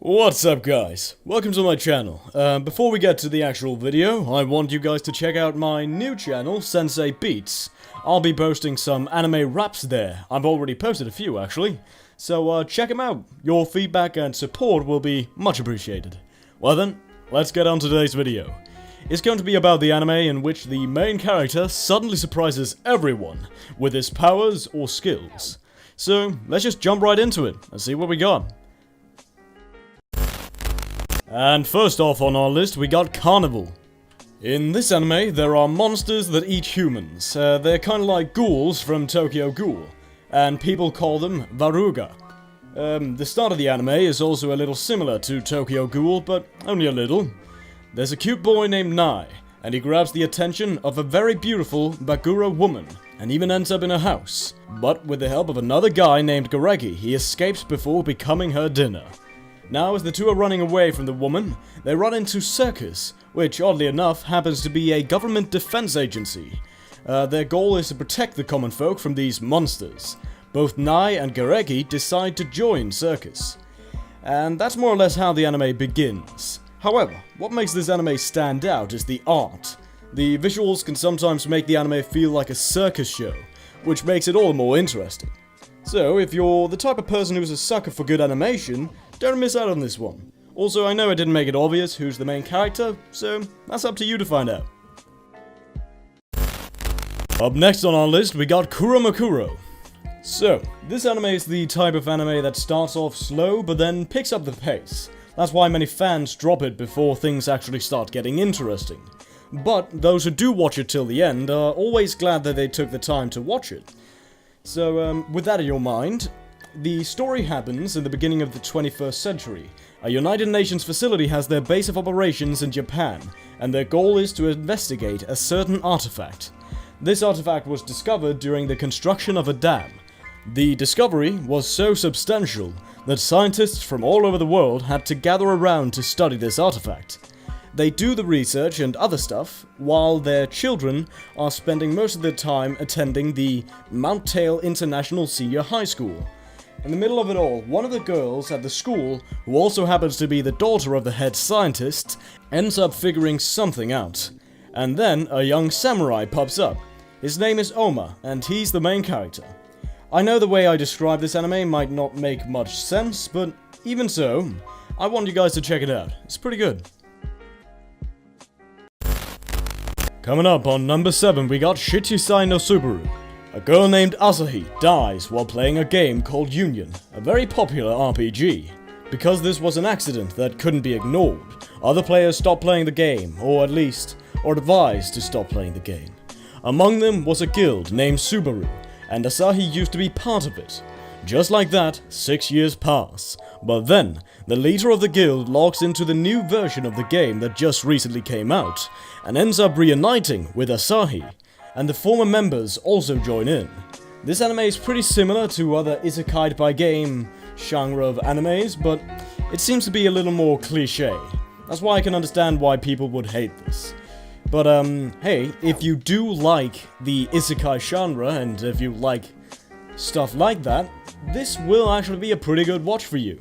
What's up guys? Welcome to my channel. Before we get to the actual video, I want you guys to check out my new channel, Sensei Beats. I'll be posting some anime raps there. I've already posted a few actually. So check them out. Your feedback and support will be much appreciated. Well then, let's get on to today's video. It's going to be about the anime in which the main character suddenly surprises everyone with his powers or skills. So let's just jump right into it and see what we got. And first off on our list, we got Carnival. In this anime, there are monsters that eat humans. They're kind of like ghouls from Tokyo Ghoul, and people call them Varuga. The start of the anime is also a little similar to Tokyo Ghoul, but only a little. There's a cute boy named Nai, and he grabs the attention of a very beautiful Bagura woman, and even ends up in her house. But with the help of another guy named Garegi, he escapes before becoming her dinner. Now, as the two are running away from the woman, they run into Circus, which, oddly enough, happens to be a government defense agency. Their goal is to protect the common folk from these monsters. Both Nai and Garegi decide to join Circus. And that's more or less how the anime begins. However, what makes this anime stand out is the art. The visuals can sometimes make the anime feel like a circus show, which makes it all the more interesting. So, if you're the type of person who's a sucker for good animation, don't miss out on this one. Also, I know I didn't make it obvious who's the main character, so that's up to you to find out. Up next on our list, we got Kuromakuro. So, this anime is the type of anime that starts off slow, but then picks up the pace. That's why many fans drop it before things actually start getting interesting. But those who do watch it till the end are always glad that they took the time to watch it. So, with that in your mind, the story happens in the beginning of the 21st century. A United Nations facility has their base of operations in Japan, and their goal is to investigate a certain artifact. This artifact was discovered during the construction of a dam. The discovery was so substantial that scientists from all over the world had to gather around to study this artifact. They do the research and other stuff, while their children are spending most of their time attending the Mount Tail International Senior High School. In the middle of it all, one of the girls at the school, who also happens to be the daughter of the head scientist, ends up figuring something out. And then a young samurai pops up. His name is Oma, and he's the main character. I know the way I describe this anime might not make much sense, but even so, I want you guys to check it out. It's pretty good. Coming up on number 7, we got Shichisai no Subaru. A girl named Asahi dies while playing a game called Union, a very popular RPG. Because this was an accident that couldn't be ignored, other players stopped playing the game, or at least, are advised to stop playing the game. Among them was a guild named Subaru, and Asahi used to be part of it. Just like that, 6 years pass. But then, the leader of the guild logs into the new version of the game that just recently came out, and ends up reuniting with Asahi. And the former members also join in. This anime is pretty similar to other isekai by game genre of animes, but it seems to be a little more cliche. That's why I can understand why people would hate this. But hey, if you do like the isekai genre, and if you like stuff like that, this will actually be a pretty good watch for you.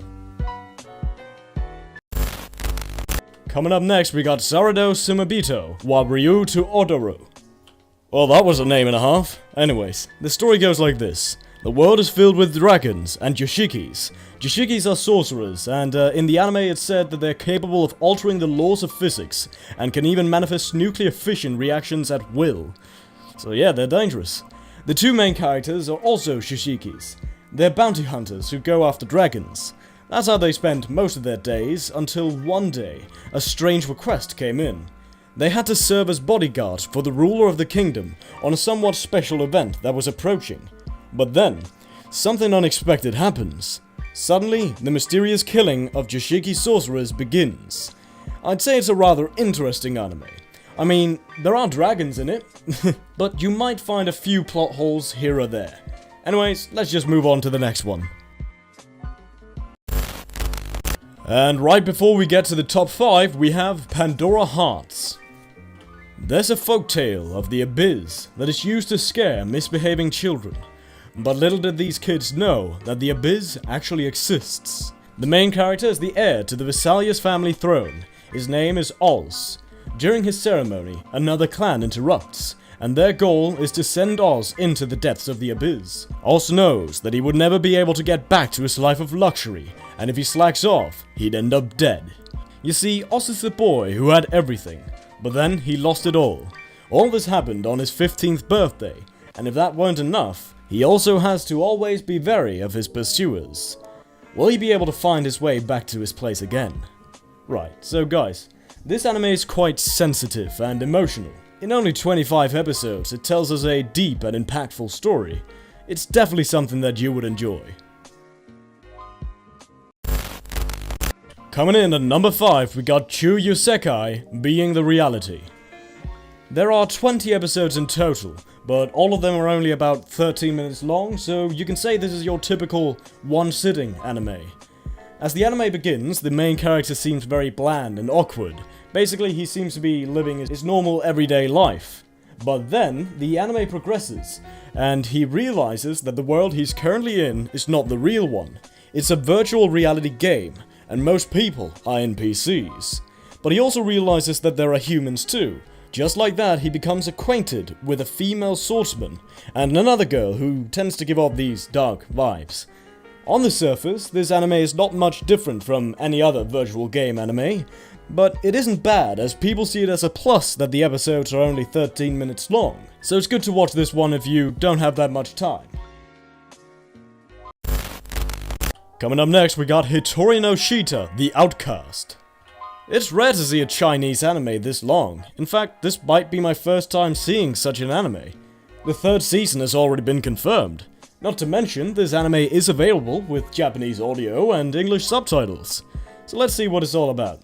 Coming up next, we got Sarado Sumabito, wa Ryu to Odoro. Well, that was a name and a half. Anyways, the story goes like this. The world is filled with dragons and yoshikis. Yoshikis are sorcerers, and in the anime it's said that they're capable of altering the laws of physics, and can even manifest nuclear fission reactions at will. So yeah, they're dangerous. The two main characters are also yoshikis. They're bounty hunters who go after dragons. That's how they spend most of their days, until one day, a strange request came in. They had to serve as bodyguards for the ruler of the kingdom on a somewhat special event that was approaching. But then, something unexpected happens. Suddenly, the mysterious killing of Yoshiki sorcerers begins. I'd say it's a rather interesting anime. I mean, there are dragons in it, but you might find a few plot holes here or there. Anyways, let's just move on to the next one. And right before we get to the top 5, we have Pandora Hearts. There's a folktale of the abyss that is used to scare misbehaving children. But little did these kids know that the abyss actually exists. The main character is the heir to the Vesalius family throne. His name is Oz. During his ceremony, another clan interrupts, and their goal is to send Oz into the depths of the abyss. Oz knows that he would never be able to get back to his life of luxury, and if he slacks off, he'd end up dead. You see, Oz is the boy who had everything, but then he lost it all. All this happened on his 15th birthday, and if that weren't enough, he also has to always be wary of his pursuers. Will he be able to find his way back to his place again? Right, so guys, this anime is quite sensitive and emotional. In only 25 episodes, it tells us a deep and impactful story. It's definitely something that you would enjoy. Coming in at number 5, we got Chu Yusekai, Being the Reality. There are 20 episodes in total, but all of them are only about 13 minutes long, so you can say this is your typical one-sitting anime. As the anime begins, the main character seems very bland and awkward. Basically, he seems to be living his normal everyday life. But then, the anime progresses, and he realizes that the world he's currently in is not the real one. It's a virtual reality game, and most people are NPCs. But he also realizes that there are humans too. Just like that, he becomes acquainted with a female swordsman, and another girl who tends to give off these dark vibes. On the surface, this anime is not much different from any other virtual game anime, but it isn't bad, as people see it as a plus that the episodes are only 13 minutes long, so it's good to watch this one if you don't have that much time. Coming up next, we got Hitori no Shita, The Outcast. It's rare to see a Chinese anime this long. In fact, this might be my first time seeing such an anime. The 3rd season has already been confirmed. Not to mention, this anime is available with Japanese audio and English subtitles. So let's see what it's all about.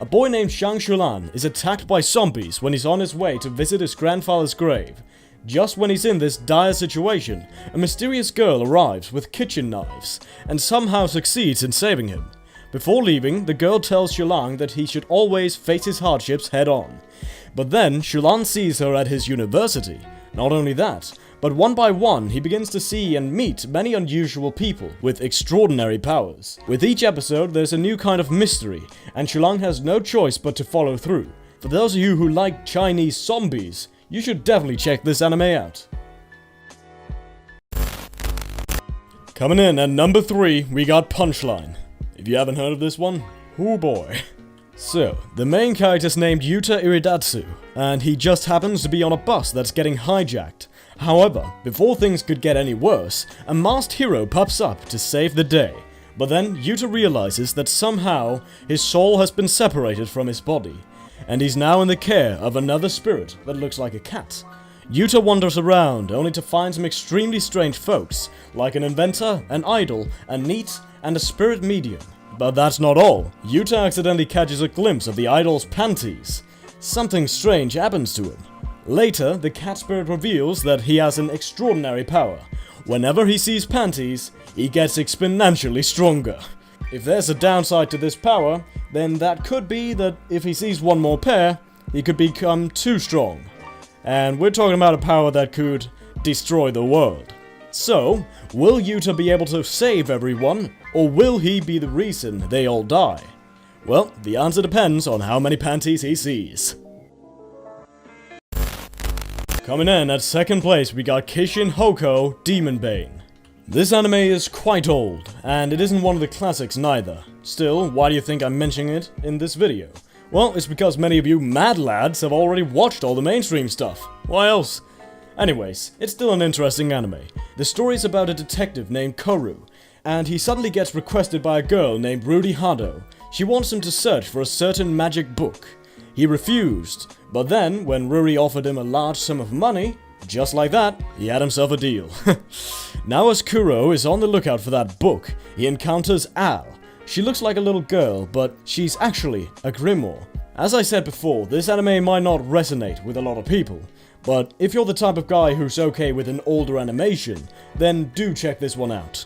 A boy named Shang Shulan is attacked by zombies when he's on his way to visit his grandfather's grave. Just when he's in this dire situation, a mysterious girl arrives with kitchen knives and somehow succeeds in saving him. Before leaving, the girl tells Shulan that he should always face his hardships head on. But then, Shulan sees her at his university. Not only that, but one by one he begins to see and meet many unusual people with extraordinary powers. With each episode there's a new kind of mystery, and Shulan has no choice but to follow through. For those of you who like Chinese zombies, you should definitely check this anime out. Coming in at number 3, we got Punchline. If you haven't heard of this one, oh boy. So, the main character's named Yuta Iridatsu, and he just happens to be on a bus that's getting hijacked. However, before things could get any worse, a masked hero pops up to save the day. But then Yuta realizes that somehow his soul has been separated from his body, and he's now in the care of another spirit that looks like a cat. Yuta wanders around only to find some extremely strange folks, like an inventor, an idol, a NEET, and a spirit medium. But that's not all. Yuta accidentally catches a glimpse of the idol's panties. Something strange happens to him. Later, the cat spirit reveals that he has an extraordinary power. Whenever he sees panties, he gets exponentially stronger. If there's a downside to this power, then that could be that if he sees one more pair, he could become too strong. And we're talking about a power that could destroy the world. So, will Yuta be able to save everyone, or will he be the reason they all die? Well, the answer depends on how many panties he sees. Coming in at 2nd place, we got Kishin Hoko, Demon Bane. This anime is quite old, and it isn't one of the classics neither. Still, why do you think I'm mentioning it in this video? Well, it's because many of you mad lads have already watched all the mainstream stuff. Why else? Anyways, it's still an interesting anime. The story is about a detective named Koru, and he suddenly gets requested by a girl named Rudy Hado. She wants him to search for a certain magic book. He refused, but then, when Ruri offered him a large sum of money, just like that, he had himself a deal. Now as Kuro is on the lookout for that book, he encounters Al. She looks like a little girl, but she's actually a grimoire. As I said before, this anime might not resonate with a lot of people, but if you're the type of guy who's okay with an older animation, then do check this one out.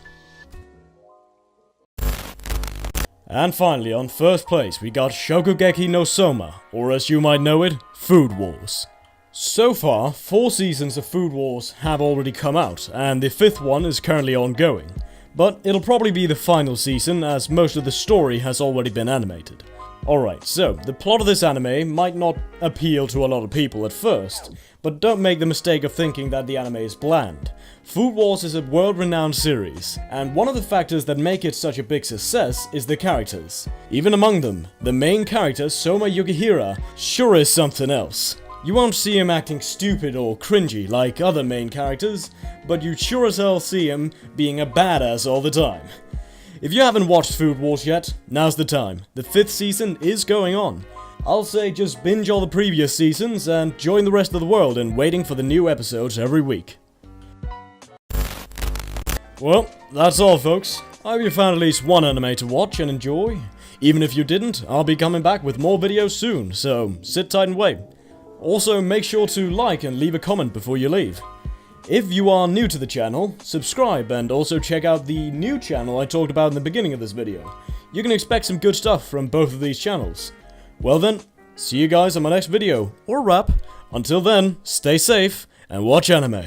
And finally, on 1st place, we got Shokugeki no Soma, or as you might know it, Food Wars. So far, 4 seasons of Food Wars have already come out, and the 5th one is currently ongoing. but it'll probably be the final season as most of the story has already been animated. Alright, so the plot of this anime might not appeal to a lot of people at first, but don't make the mistake of thinking that the anime is bland. Food Wars is a world-renowned series, and one of the factors that make it such a big success is the characters. Even among them, the main character, Soma Yukihira, sure is something else. You won't see him acting stupid or cringy like other main characters, but you sure as hell see him being a badass all the time. If you haven't watched Food Wars yet, now's the time. The 5th season is going on. I'll say just binge all the previous seasons and join the rest of the world in waiting for the new episodes every week. Well, that's all folks. I hope you found at least one anime to watch and enjoy. Even if you didn't, I'll be coming back with more videos soon, so sit tight and wait. Also, make sure to like and leave a comment before you leave. If you are new to the channel, subscribe and also check out the new channel I talked about in the beginning of this video. You can expect some good stuff from both of these channels. Well then, see you guys on my next video, or wrap. Until then, stay safe and watch anime.